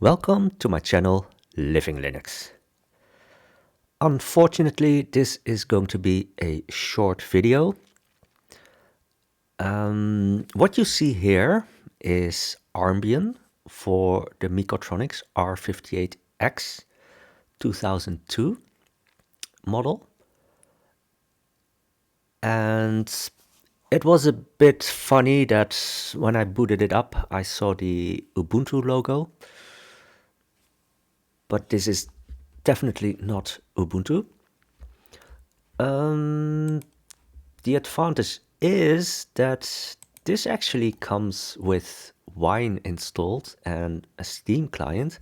Welcome to my channel, Living Linux. Unfortunately, this is going to be a short video. What you see here is Armbian for the Mekotronics R58X 2002 model. And it was a bit funny that when I booted it up, I saw the Ubuntu logo. But this is definitely not Ubuntu. The advantage is that this actually comes with Wine installed and a Steam client.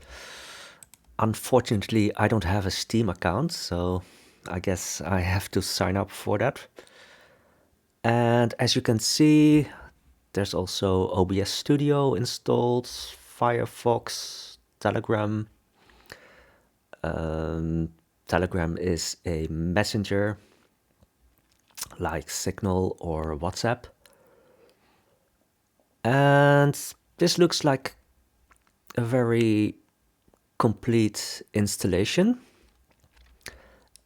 Unfortunately, I don't have a Steam account, so I guess I have to sign up for that. And as you can see, there's also OBS Studio installed, Firefox, Telegram. Telegram is a messenger like Signal or WhatsApp. And this looks like a very complete installation.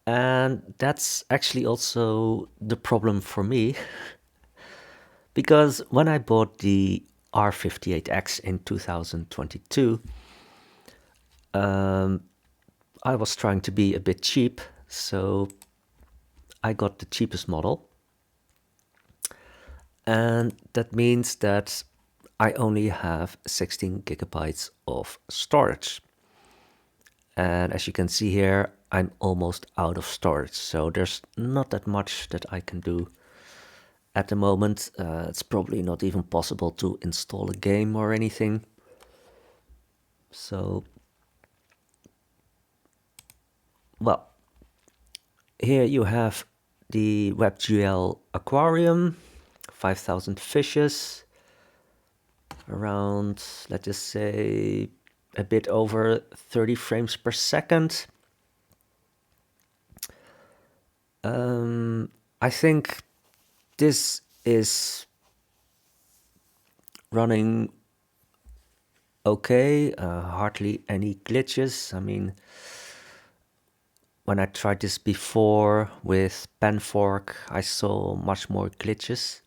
And that's actually also the problem for me. Because when I bought the R58X in 2022, I was trying to be a bit cheap, so I got the cheapest model. And that means that I only have 16 gigabytes of storage. And as you can see here, I'm almost out of storage, so there's not that much that I can do at the moment. It's probably not even possible to install a game or anything. So, well, here you have the WebGL Aquarium, 5,000 fishes, around, let's just say, a bit over 30 frames per second. I think this is running okay, hardly any glitches. I mean, when I tried this before with Penfork, I saw much more glitches.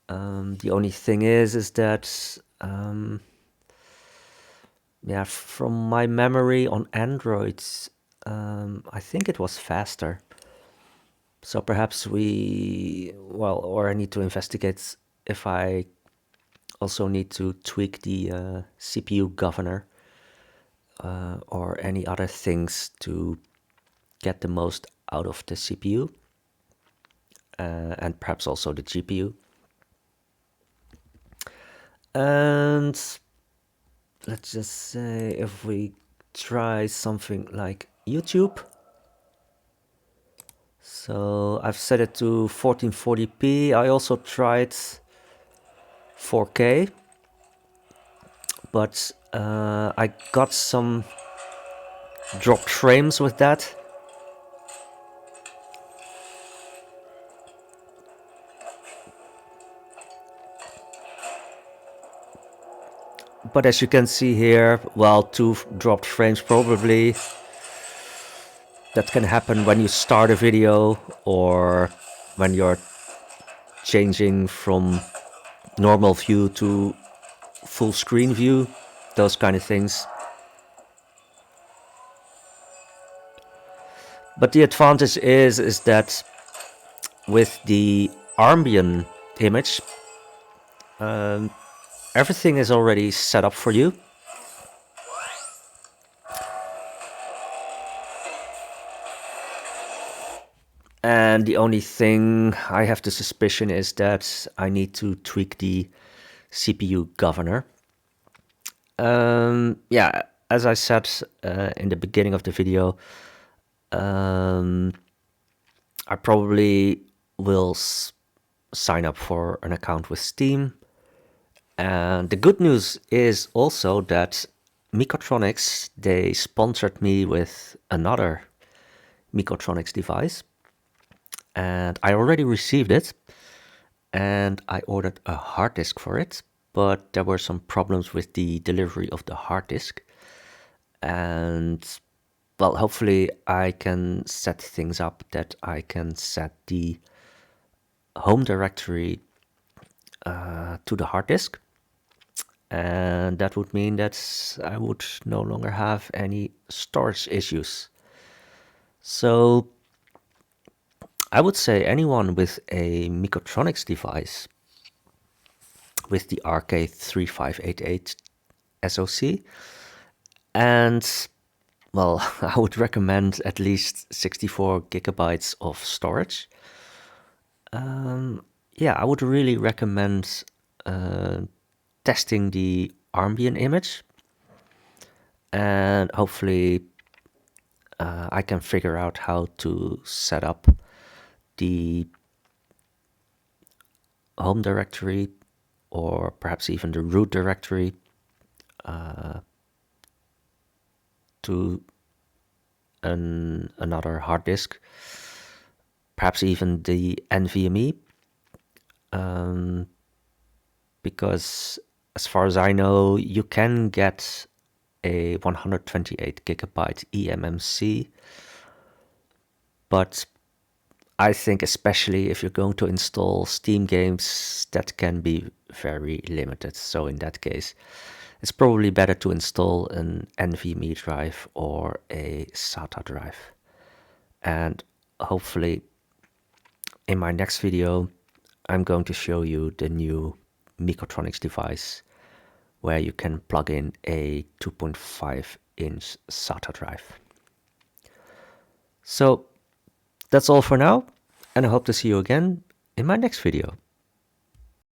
The only thing is that, yeah, from my memory on Android, I think it was faster. So perhaps or I need to investigate if I also need to tweak the CPU governor or any other things to get the most out of the CPU and perhaps also the GPU. And let's just say if we try something like YouTube. So I've set it to 1440p. I also tried 4K, but I got some dropped frames with that. But as you can see here, well, 2 dropped frames probably. That can happen when you start a video or when you're changing from normal view to full screen view, those kind of things. But the advantage is that with the Armbian image, everything is already set up for you. And the only thing I have the suspicion is that I need to tweak the CPU governor. Yeah, as I said in the beginning of the video, I probably will sign up for an account with Steam. And the good news is also that Mekotronics, they sponsored me with another Mekotronics device. And I already received it. And I ordered a hard disk for it. but there were some problems with the delivery of the hard disk. And well, hopefully I can set things up that I can set the home directory to the hard disk. And that would mean that I would no longer have any storage issues. So I would say anyone with a Mekotronics device with the RK3588 SoC, and well, I would recommend at least 64 gigabytes of storage. Yeah, I would really recommend testing the Armbian image, and hopefully I can figure out how to set up the home directory or perhaps even the root directory to another hard disk, perhaps even the NVMe, because as far as I know, you can get a 128 gigabyte eMMC, but I think especially if you're going to install Steam games, that can be very limited. So in that case, it's probably better to install an NVMe drive or a SATA drive. And hopefully in my next video, I'm going to show you the new Mekotronics device where you can plug in a 2.5-inch SATA drive. So that's all for now, and I hope to see you again in my next video.